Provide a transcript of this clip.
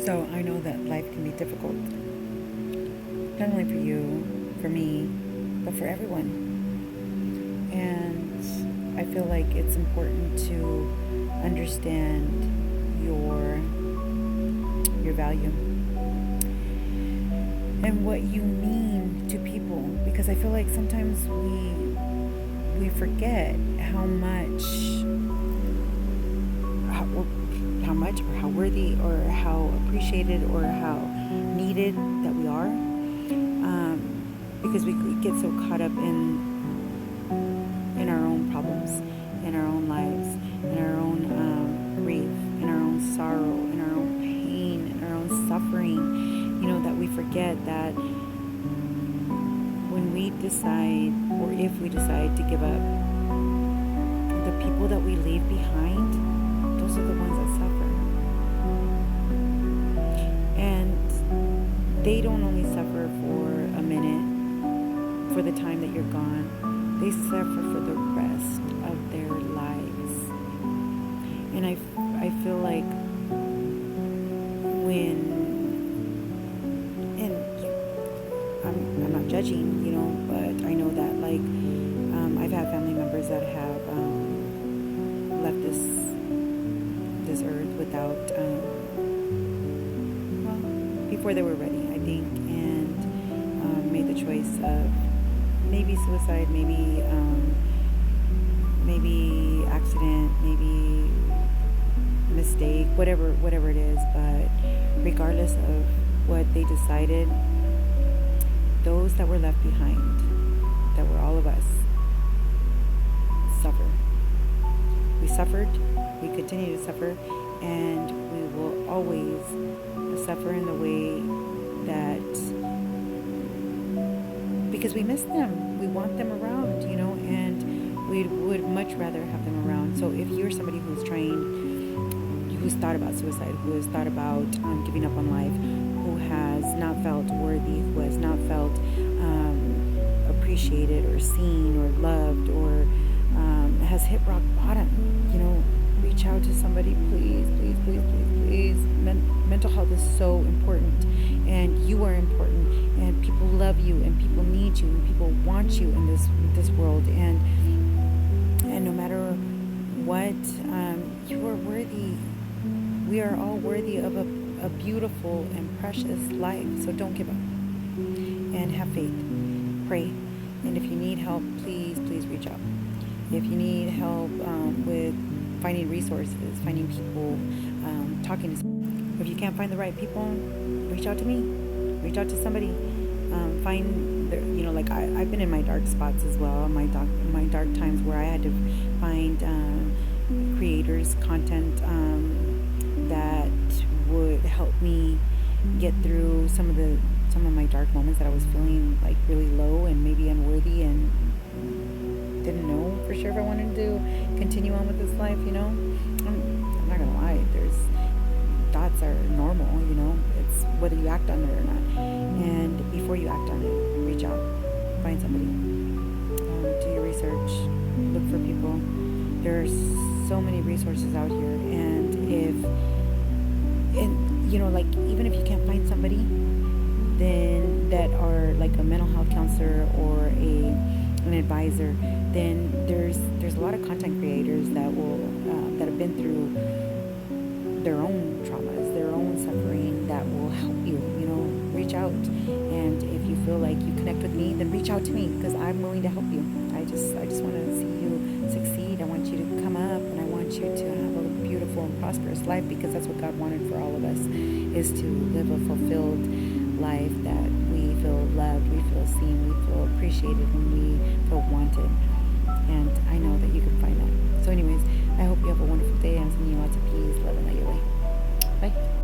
So I know that life can be difficult, not only for you, for me, but for everyone. And I feel like it's important to understand your value and what you mean to people, because I feel like sometimes we forget how much or how worthy or how appreciated or how needed that we are, because we get so caught up in our own problems, in our own lives, in our own grief, in our own sorrow, in our own pain, in our own suffering, that we forget that when we decide, or if we decide to give up, the people that we leave behind, those are the ones that suffer. And they don't only suffer for a minute, for the time that you're gone. They suffer for the rest of their lives. And I feel like and I'm not judging, but I know that I've had family members that have left this earth without, before they were ready, I think, and made the choice of maybe suicide, maybe accident, maybe mistake, whatever it is. But regardless of what they decided, those that were left behind, that were all of us, suffer. We suffered, we continue to suffer, and we will always suffer in the way that, because we miss them, we want them around, and we would much rather have them around. So if you're somebody who's thought about suicide, who has thought about giving up on life, who has not felt worthy, who has not felt appreciated or seen or loved, or has hit rock bottom, reach out to somebody, please, please, please, please, please. Mental health is so important, and you are important, and people love you, and people need you, and people want you in this world, and no matter what, you are worthy. We are all worthy of a beautiful and precious life. So don't give up, and have faith, pray, and if you need help, please, please reach out. If you need help with finding resources, finding people, talking to somebody. If you can't find the right people, reach out to me. Reach out to somebody. Find, I've been in my dark spots as well, my dark times where I had to find creators, content that would help me get through some of my dark moments that I was feeling like really low and maybe unworthy, and didn't know for sure if I wanted to continue on with this life. I'm not gonna lie, thoughts are normal, it's whether you act on it or not. And before you act on it, reach out, find somebody, do your research, look for people. There's so many resources out here, and even if you can't find somebody then that are like a mental health counselor or an advisor, then there's a lot of content creators that have been through their own traumas, their own suffering, that will help you. Reach out, and if you feel like you connect with me, then reach out to me, because I'm willing to help you. I just want to see you succeed. I want you to come up, and I want you to have a beautiful and prosperous life, because that's what God wanted for all of us, is to live a fulfilled life, that we feel loved, we feel seen, we feel appreciated, and we